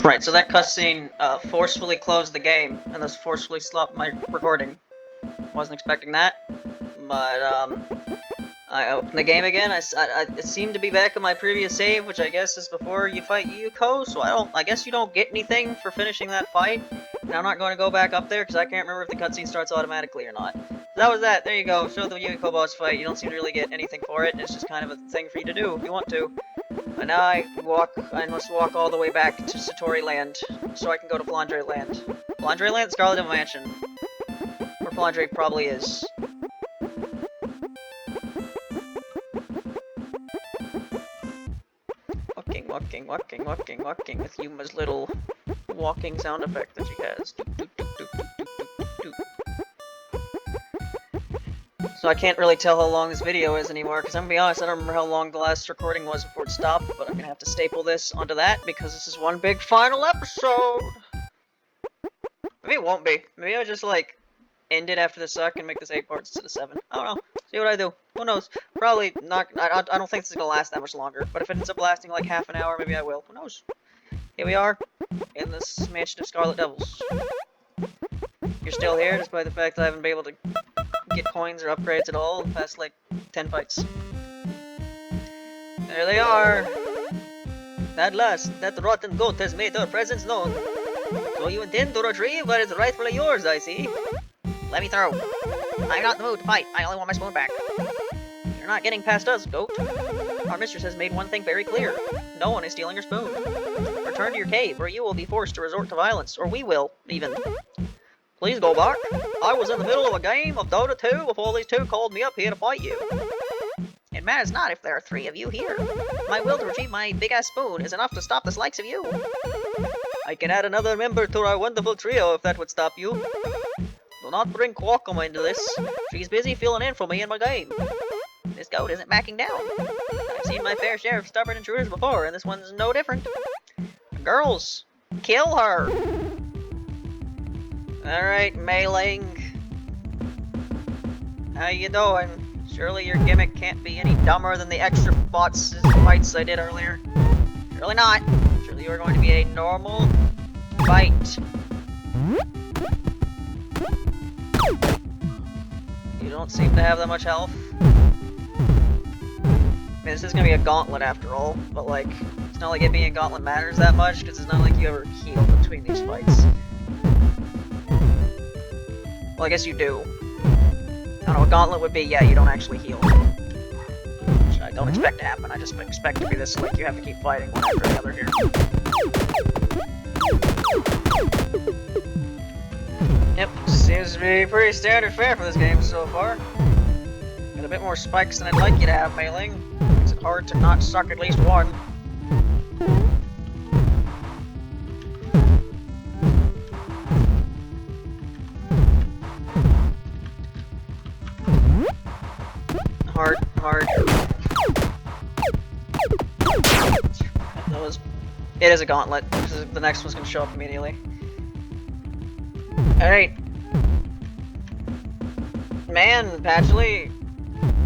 Right, so that cutscene forcefully closed the game, and thus forcefully stopped my recording. Wasn't expecting that, but I opened the game again. It seemed to be back in my previous save, which I guess is before you fight Yuko, so I guess you don't get anything for finishing that fight. And I'm not going to go back up there, because I can't remember if the cutscene starts automatically or not. So that was that. There you go. Show the Yuko boss fight. You don't seem to really get anything for it. It's just kind of a thing for you to do if you want to. But now I must walk all the way back to Satori Land, so I can go to Flandre Land. Flandre Land? Scarlet Devil Mansion. Where Flandre probably is. Walking with Yuma's little walking sound effect that she has. So I can't really tell how long this video is anymore, because I'm gonna be honest, I don't remember how long the last recording was before it stopped, but I'm gonna have to staple this onto that, because this is one big final episode! Maybe it won't be. Maybe I'll just, like, end it after the suck and make this 8 parts instead of 7. I don't know. See what I do. Who knows? Probably not. I don't think this is gonna last that much longer, but if it ends up lasting like half an hour, maybe I will. Who knows? Here we are, in this mansion of Scarlet Devils. You're still here, despite the fact that I haven't been able to get coins or upgrades at all in the past, like, 10 fights. There they are! At last, that rotten goat has made her presence known. So you intend to retrieve what is rightfully yours, I see. Let me through. I'm not in the mood to fight. I only want my spoon back. You're not getting past us, goat. Our mistress has made one thing very clear. No one is stealing her spoon. Return to your cave, or you will be forced to resort to violence, or we will, even. Please go back. I was in the middle of a game of Dota 2 before these two called me up here to fight you. It matters not if there are 3 of you here. My will to retrieve my big-ass spoon is enough to stop the likes of you. I can add another member to our wonderful trio if that would stop you. Do not bring Kwakama into this. She's busy filling in for me in my game. This goat isn't backing down. I've seen my fair share of stubborn intruders before, and this one's no different. Girls, kill her! Alright, Mei-Ling. How you doing? Surely your gimmick can't be any dumber than the extra bots fights I did earlier. Surely not. Surely you're going to be a normal fight. You don't seem to have that much health. I mean, this is gonna be a gauntlet after all, but like, it's not like it being a gauntlet matters that much, because it's not like you ever heal between these fights. Well, I guess you do. I don't know, a gauntlet would be, yeah, you don't actually heal. Which I don't expect to happen, I just expect to be this, like, you have to keep fighting one after the other here. Yep, seems to be pretty standard fare for this game so far. Got a bit more spikes than I'd like you to have, Mei-Ling. Makes it hard to not suck at least one. Hard. It is a gauntlet. The next one's gonna show up immediately. Alright. Man, Patchley,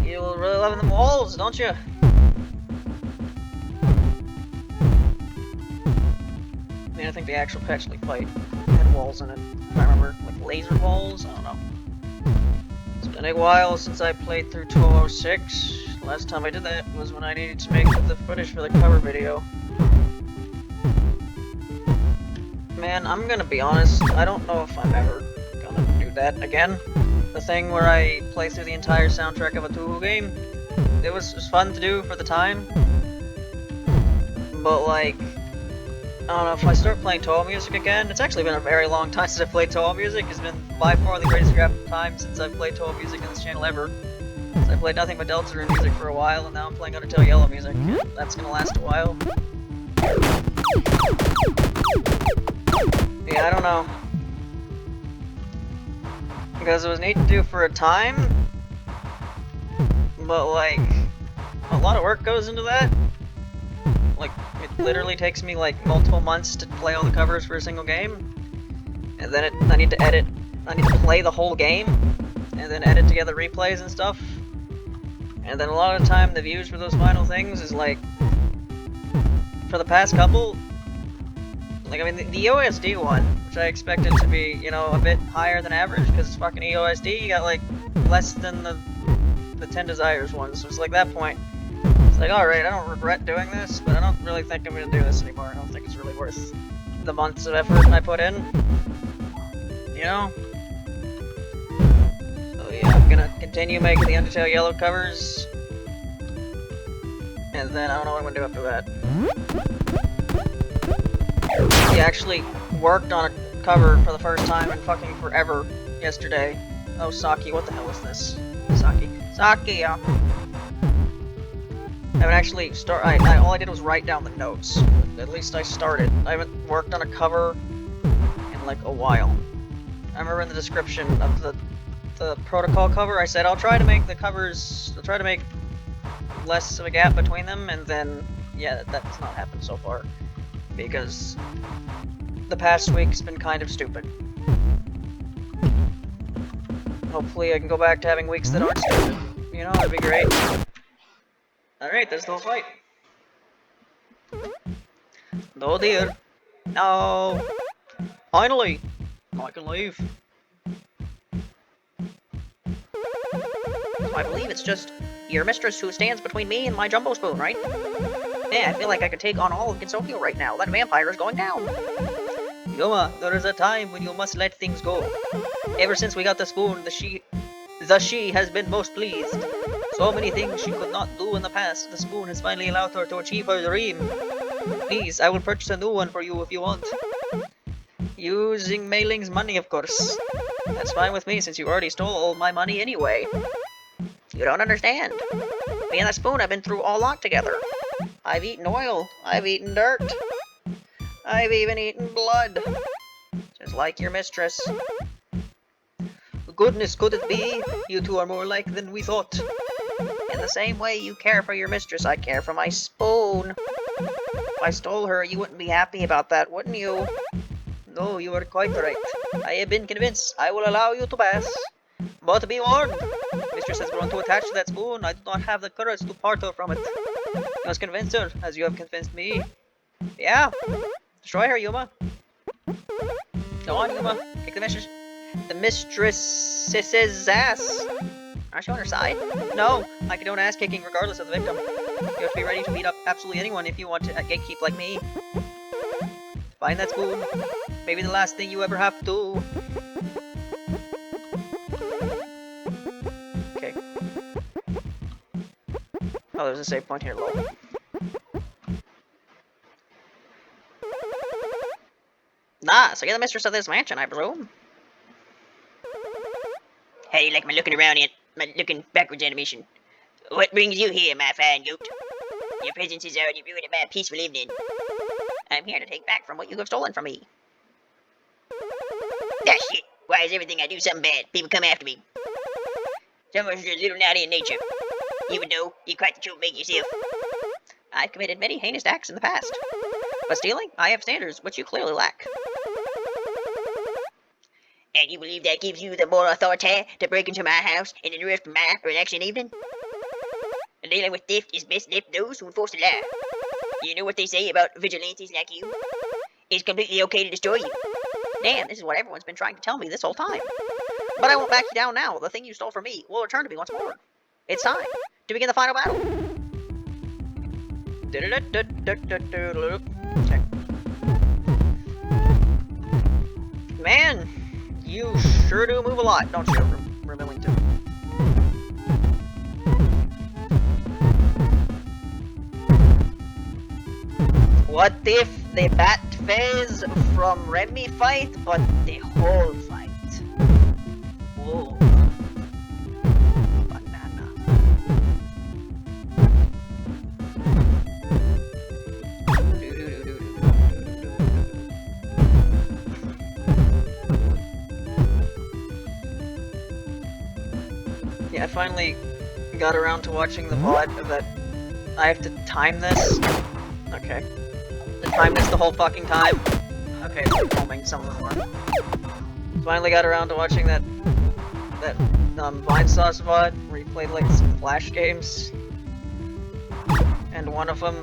you really loving them walls, don't you? I mean, I think the actual Patchley fight had walls in it, if I remember. Like laser walls? I don't know. It's been a while since I played through 206. Last time I did that was when I needed to make the footage for the cover video. Man, I'm gonna be honest, I don't know if I'm ever gonna do that again. The thing where I play through the entire soundtrack of a Yuuma game. It was fun to do for the time. But like, I don't know, if I start playing Toa music again, it's actually been a very long time since I've played Toa music. It's been by far the greatest time since I've played Toa music on this channel ever. So I played nothing but Deltarune music for a while, and now I'm playing Undertale Yellow music. That's gonna last a while. Yeah, I don't know. Because it was neat to do for a time, but like, a lot of work goes into that. Like, it literally takes me like multiple months to play all the covers for a single game, and then I need to play the whole game, and then edit together replays and stuff. And then a lot of the time the views for those final things is like, for the past couple, Like, I mean, the EOSD one, which I expected to be, you know, a bit higher than average, because it's fucking EOSD, you got, like, less than the 10 Desires one, so it's like that point. It's like, alright, I don't regret doing this, but I don't really think I'm gonna do this anymore. I don't think it's really worth the months of effort I put in. You know? So yeah, I'm gonna continue making the Undertale Yellow covers. And then I don't know what I'm gonna do after that. He actually worked on a cover for the first time in fucking forever yesterday. Oh, Saki, what the hell is this? Saki. Saki! I haven't actually all I did was write down the notes. At least I started. I haven't worked on a cover in like a while. I remember in the description of the protocol cover, I said I'll try to make the covers, I'll try to make less of a gap between them, and then, yeah, that's not happened so far. Because the past week's been kind of stupid. Hopefully I can go back to having weeks that aren't stupid. You know, that'd be great. Alright, that's the whole fight. No, dear. No. Finally, I can leave. So I believe it's just your mistress who stands between me and my jumbo spoon, right? Yeah, I feel like I could take on all of Gensokyo right now. That vampire is going down. Yuuma, there is a time when you must let things go. Ever since we got the spoon, the she has been most pleased. So many things she could not do in the past. The spoon has finally allowed her to achieve her dream. Please, I will purchase a new one for you if you want. Using Mei Ling's money, of course. That's fine with me, since you already stole all my money anyway. You don't understand. Me and that spoon have been through a lot together. I've eaten oil. I've eaten dirt. I've even eaten blood. Just like your mistress. Goodness, could it be? You two are more alike than we thought. In the same way you care for your mistress, I care for my spoon. If I stole her, you wouldn't be happy about that, wouldn't you? No, you are quite right. I have been convinced. I will allow you to pass. But be warned. Mistress has grown too attached to that spoon. I do not have the courage to part her from it. You must convince her, as you have convinced me. Yeah. Destroy her, Yuuma. Go on, Yuuma. Kick the mistress's ass. Aren't you on her side? No, I condone ass kicking regardless of the victim. You have to be ready to beat up absolutely anyone if you want to gatekeep like me. Find that spoon. Maybe the last thing you ever have to do. Okay. Oh, there's a save point here, lol. Ah, so you're the mistress of this mansion, I presume? How do you like my looking around it? My looking backwards animation? What brings you here, my fine goat? Your presence has already ruined my peaceful evening. I'm here to take back from what you have stolen from me. Ah, shit! Why is everything I do something bad? People come after me. Some of us are a little naughty in nature. Even though you're quite the troublemaker yourself. I've committed many heinous acts in the past. But stealing, I have standards, which you clearly lack. And you believe that gives you the moral authority to break into my house and interrupt my relaxing evening? Dealing with theft is best left those who enforce the law. You know what they say about vigilantes like you? It's completely okay to destroy you. Damn, this is what everyone's been trying to tell me this whole time. But I won't back you down now. The thing you stole from me will return to me once more. It's time to begin the final battle. Okay. Man, you sure do move a lot, don't you, Remillington? What if the bat phase from Remy fight, but the whole fight? Whoa. Banana. Yeah, I finally got around to watching the VOD of that. I have to time this. Okay. To time this the whole fucking time. Okay, they're filming some of them are. Finally got around to watching that Vine Sauce VOD where he played like some Flash games. And one of them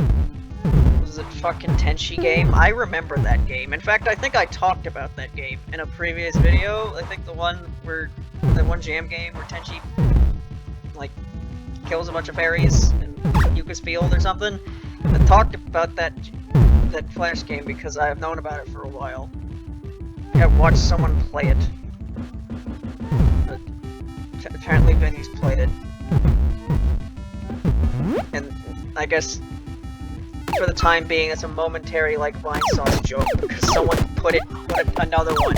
was Was it fucking Tenchi Game? I remember that game. In fact, I think I talked about that game in a previous video. I think the one jam game where Tenchi, like, kills a bunch of fairies in Yuka's field or something. I talked about that Flash game because I have known about it for a while. I've watched someone play it. But apparently Vinny's played it. And I guess for the time being, it's a momentary, like, Vine Sauce joke, because someone put another one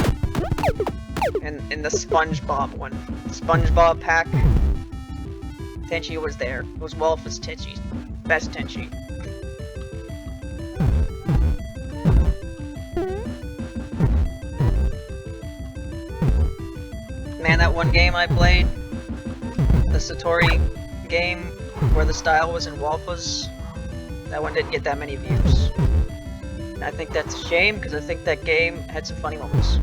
in the SpongeBob one. SpongeBob pack. Tenchi was there. It was Wolf's Tenchi's best Tenchi. Man, that one game I played, the Satori game, where the style was in Wolf's, that one didn't get that many views. And I think that's a shame, because I think that game had some funny moments.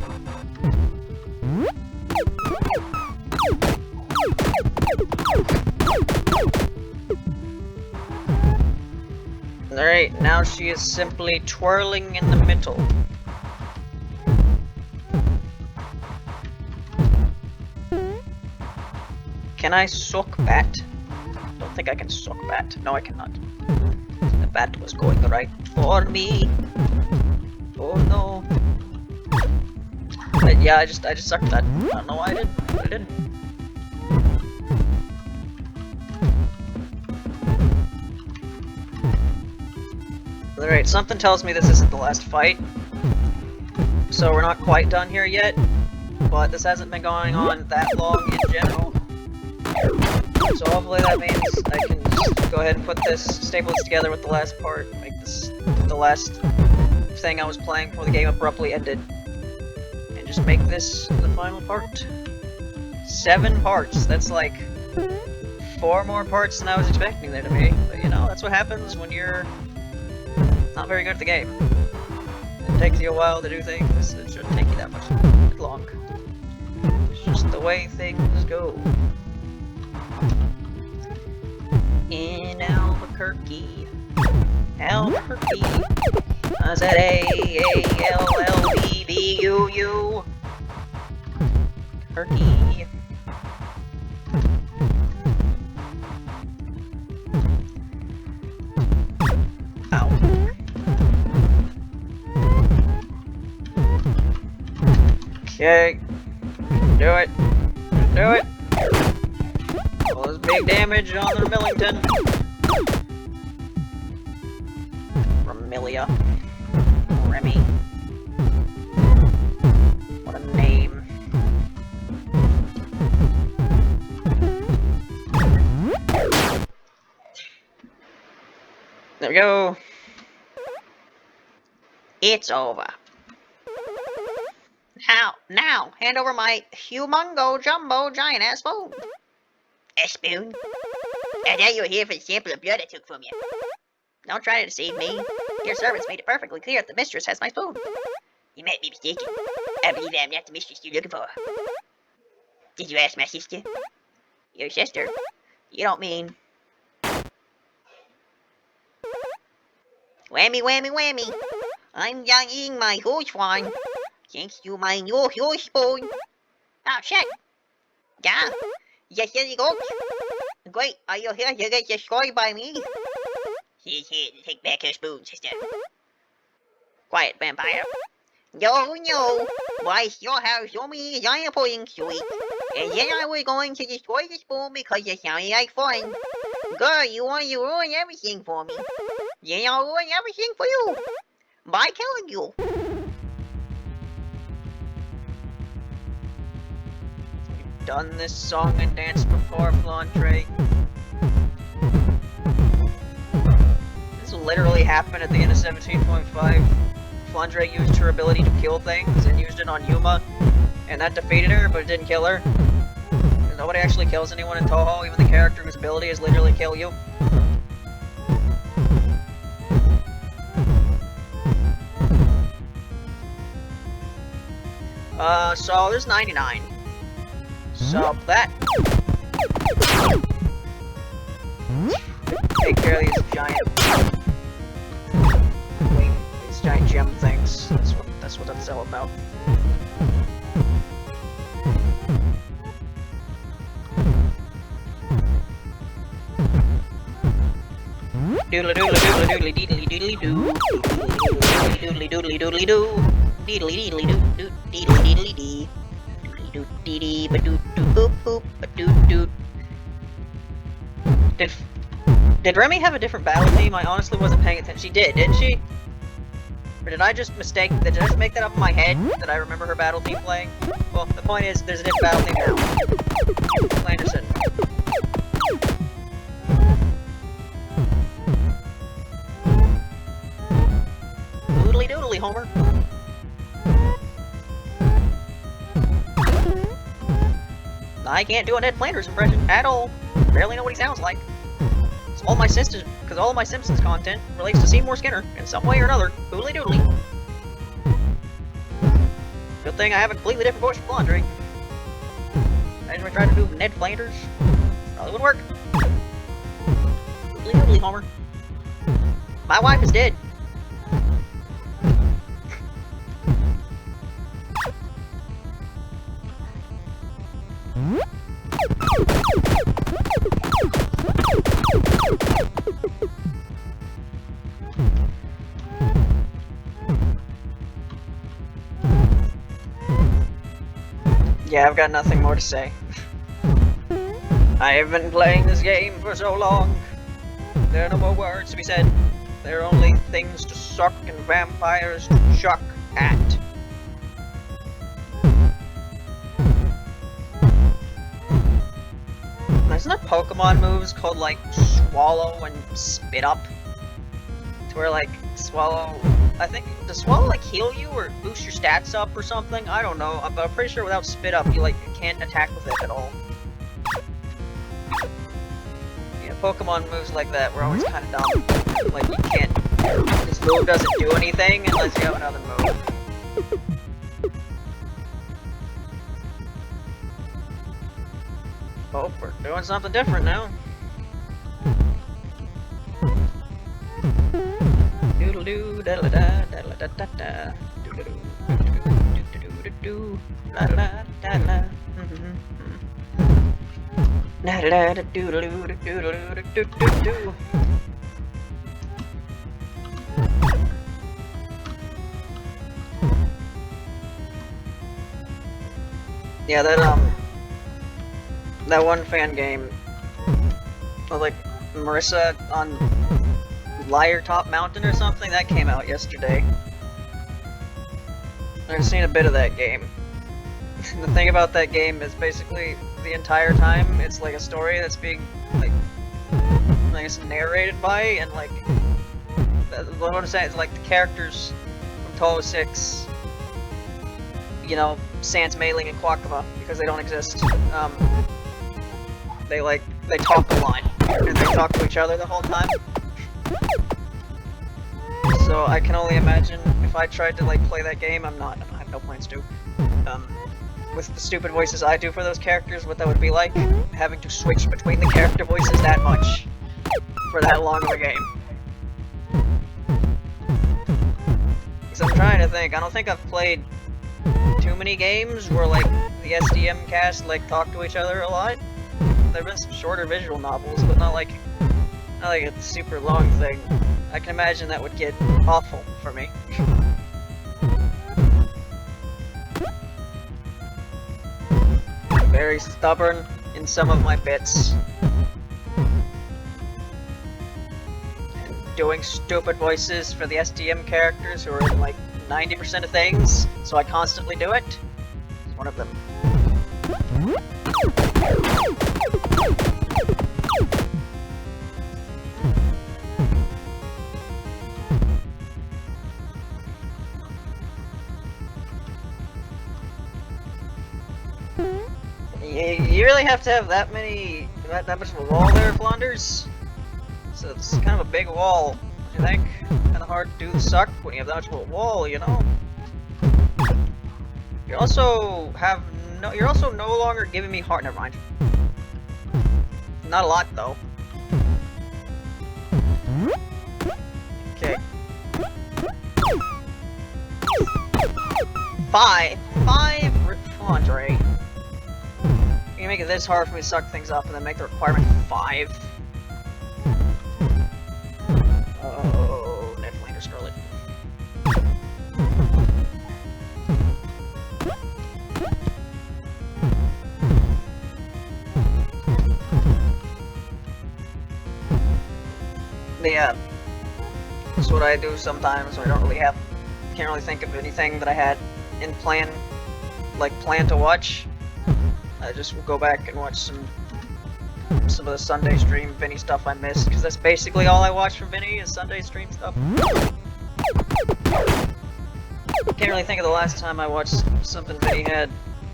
Alright, now she is simply twirling in the middle. Can I suck bat? Don't think I can suck bat. No, I cannot. The bat was going right for me. Oh no. Yeah, I just sucked that. I don't know why I didn't, but I didn't. Alright, something tells me this isn't the last fight. So we're not quite done here yet. But this hasn't been going on that long in general. So hopefully that means I can just go ahead and put this, staple this together with the last part, make this the last thing I was playing before the game abruptly ended. And just make this the final part. 7 parts, that's like 4 more parts than I was expecting there to be. But you know, that's what happens when you're not very good at the game. It takes you a while to do things, it shouldn't take you that much long. It's just the way things go. In Albuquerque. Albuquerque. I said A-A-L-L-B-B-U-U. Turkey. Ow. Okay. Do it. Do it. All this big damage on the Millington. Remilia. Remy. What a name. There we go. It's over. Now, hand over my humongo jumbo giant ass spoon. A spoon? And now you're here for the sample of blood I took from you. Don't try to deceive me. Your servants made it perfectly clear that the mistress has my spoon. You might be mistaken. I believe I'm not the mistress you're looking for. Did you ask my sister? Your sister? You don't mean... Whammy, whammy, whammy. I'm eating my horse wine. Thanks to my new horse spoon. Oh, shit. Yeah. Yes, here you go. Great, are you here to get destroyed by me? She's here to take back her spoon, sister. Quiet, vampire. No, no. Why, your house told me giant pudding sweet. And then I was going to destroy the spoon because it sounded like fun. Girl, you want to ruin everything for me. Then I'll ruin everything for you. By killing you. Done this song and dance before, Flandre. This literally happened at the end of 17.5. Flandre used her ability to kill things and used it on Yuuma, and that defeated her, but it didn't kill her. And nobody actually kills anyone in Toho, even the character whose ability is literally kill you. So there's 99. So that take care of these giant gem things. That's what that's all about. Doodly doodly doodly doodly deedly doodly doo. Doodly doodly doodly doo. Deedly deedly doo doo deedly deedly dee. Doodly doo dee dee ba doo doo boop boop ba doo doo. Did Remy have a different battle theme? I honestly wasn't paying attention. She did, didn't she? Or did I just mistake? Did I just make that up in my head that I remember her battle theme playing? Well, the point is, there's a different battle theme now. Flanderson. Doodly doodly, Homer. I can't do a Ned Flanders impression at all. Barely know what he sounds like. All my Simpsons, because all of my Simpsons content relates to Seymour Skinner in some way or another. Doodly doodly. Good thing I have a completely different voice for laundry. Imagine if I tried to do Ned Flanders. Probably wouldn't work. Doodly doodly, Homer. My wife is dead. Yeah, I've got nothing more to say. I have been playing this game for so long. There are no more words to be said. There are only things to suck and vampires to chuck at. Isn't there Pokemon moves called like Swallow and Spit Up? To where like Swallow, I think, does Swallow like heal you or boost your stats up or something? I don't know, but I'm pretty sure without Spit Up you like can't attack with it at all. Yeah, Pokemon moves like that were always kind of dumb. Like you can't, this move doesn't do anything unless you have another move. Oh, we're doing something different now. Doodle doo da da da da da da da. Doodle doo doo doo da da da da. Da da da doodle doo doodle doo doo doo. Yeah, that one fan game, like Marissa on Liar Top Mountain or something, that came out yesterday. I've seen a bit of that game. The thing about that game is basically the entire time it's like a story that's being like I guess narrated by, and like what I'm saying is like the characters from 1206, you know, Sans, Mailing, and Quackama, because they don't exist. They talk a line, and they talk to each other the whole time. So I can only imagine if I tried to like play that game. I have no plans to. With the stupid voices I do for those characters, what that would be like, having to switch between the character voices that much for that long of a game. So I'm trying to think. I don't think I've played too many games where like the SDM cast like talk to each other a lot. There've been some shorter visual novels, but not like a super long thing. I can imagine that would get awful for me. I'm very stubborn in some of my bits. And doing stupid voices for the SDM characters who are in like 90% of things, so I constantly do it. It's one of them. You really have to have that much of a wall there, Flanders? So it's kind of a big wall, don't you think? Kind of hard to do the suck when you have that much of a wall, you know? You're also no longer giving me heart. Never mind. Not a lot though. Okay. 5! 5? Andre. You make it this hard for me to suck things up and then make the requirement 5? Oh, Netflix or Scarlet. Yeah, that's what I do sometimes when I don't really can't really think of anything that I had in plan to watch. I just will go back and watch some of the Sunday stream Vinny stuff I missed, because that's basically all I watch from Vinny is Sunday stream stuff. Can't really think of the last time I watched something Vinny had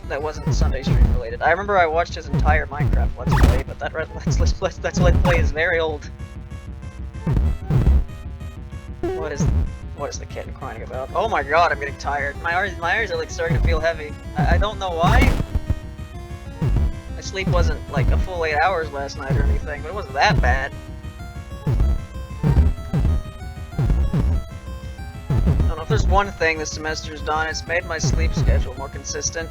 that wasn't Sunday stream related. I remember I watched his entire Minecraft Let's Play, but that Let's Play is very old. What is the kid crying about? Oh my god, I'm getting tired. My eyes are like starting to feel heavy. I don't know why. My sleep wasn't like a full 8 hours last night or anything, but it wasn't that bad. I don't know if there's one thing this semester's done, it's made my sleep schedule more consistent.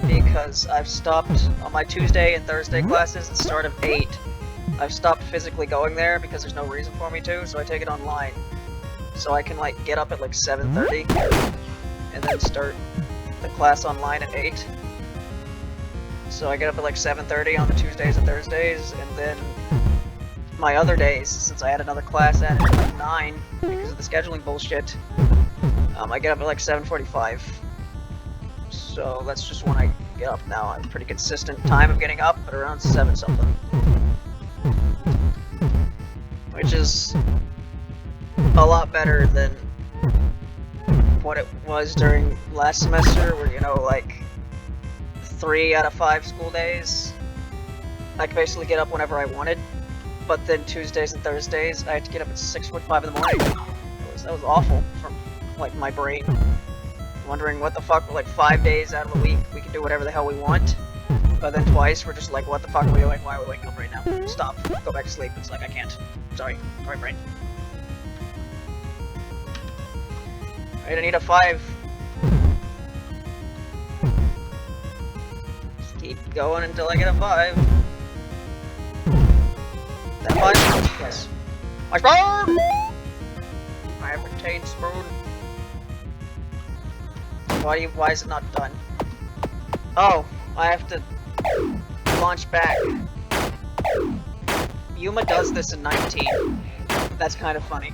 Because I've stopped on my Tuesday and Thursday classes at the start of 8. I've stopped physically going there because there's no reason for me to, so I take it online. So I can like get up at like 7:30 and then start the class online at 8. So I get up at like 7:30 on the Tuesdays and Thursdays, and then my other days, since I had another class at like 9 because of the scheduling bullshit, I get up at like 7:45. So that's just when I get up now. I have a pretty consistent time of getting up at around 7 something. Which is a lot better than what it was during last semester, where, you know, like 3 out of 5 school days I could basically get up whenever I wanted, but then Tuesdays and Thursdays I had to get up at 6:45 in the morning. That was awful from like my brain, wondering what the fuck, like 5 days out of the week we can do whatever the hell we want, but then twice we're just like, what the fuck are we doing? Why are we waking up right now? Stop, go back to sleep. It's like, I can't. Sorry brain. Alright, I need a 5. Just keep going until I get a 5. That 5? Yes. My spoon! I have retained spoon. Why is it not done? Oh, I have to launch back. Yuuma does this in 19. That's kind of funny.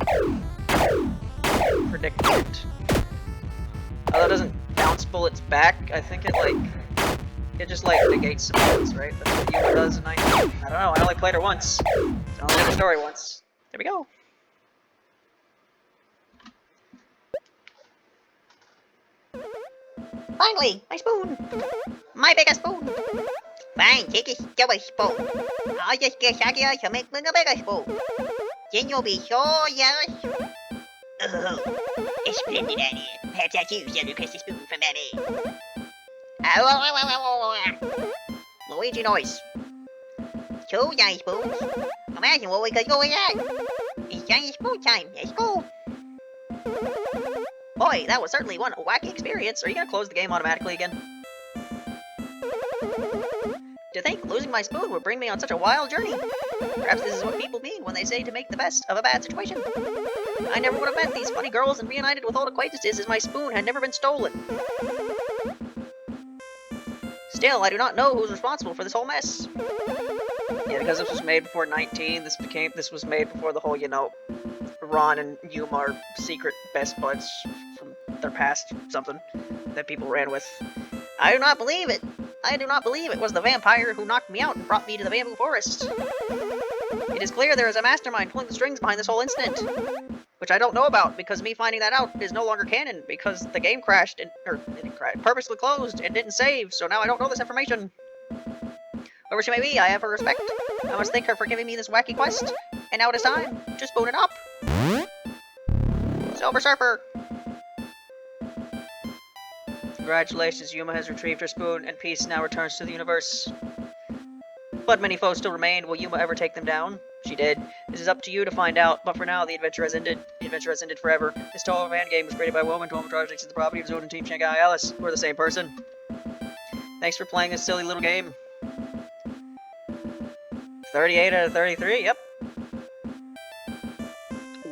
Predicament. Although it doesn't bounce bullets back, I think it just like negates some bullets, right? That's what Yuuma does in 19. I don't know, I only played her once. I only did the story once. There we go. Finally, my spoon! My biggest spoon! Fine, take a silver spoon. I'll just get Sagia to make me a bigger spoon. Then you'll be so jealous. Oh, a splendid idea. Perhaps I too shall request a spoon from Babby. Luigi noise. 2 giant spoons. Imagine what we could go with that. It's giant spoon time. Let's go. Boy, that was certainly one wacky experience. Are you gonna close the game automatically again? To think losing my spoon would bring me on such a wild journey. Perhaps this is what people mean when they say to make the best of a bad situation. I never would have met these funny girls and reunited with old acquaintances as my spoon had never been stolen. Still, I do not know who's responsible for this whole mess. Yeah, because this was made before 19, this was made before the whole, you know, Ron and Yuuma are secret best buds from their past something that people ran with. I do not believe it. I do not believe it was the vampire who knocked me out and brought me to the bamboo forest. It is clear there is a mastermind pulling the strings behind this whole incident. Which I don't know about, because me finding that out is no longer canon, because the game crashed, purposely closed, and didn't save, so now I don't know this information. Whoever she may be, I have her respect. I must thank her for giving me this wacky quest, and now it is time to spoon it up. Silver Surfer! Congratulations, Yuuma has retrieved her spoon, and peace now returns to the universe. But many foes still remain. Will Yuuma ever take them down? She did. This is up to you to find out, but for now, the adventure has ended. The adventure has ended forever. This total fan game was created by Woman. 12 projects is the property of Zone and Team Shanghai Alice. We're the same person. Thanks for playing this silly little game. 38 out of 33, yep.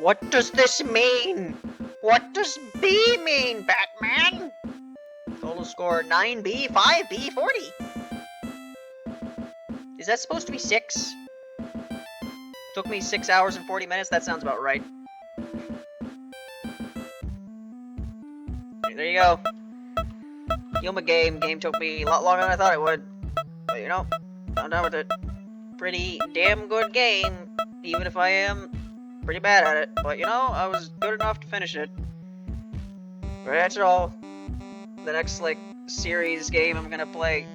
What does this mean? What does B mean, Batman? Total score 9B, 5B, 40. Is that supposed to be 6? Took me 6 hours and 40 minutes? That sounds about right. There you go. Yuuma Game. Game took me a lot longer than I thought it would. But you know, I'm done with it. Pretty damn good game, even if I am pretty bad at it. But you know, I was good enough to finish it. But that's all. The next, like, series game I'm gonna play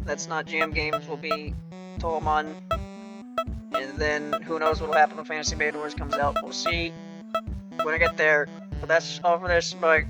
that's not Jam Games will be Toemon. And then, who knows what'll happen when Fantasy Maiden Wars comes out. We'll see when I get there. But that's all for this. Bye.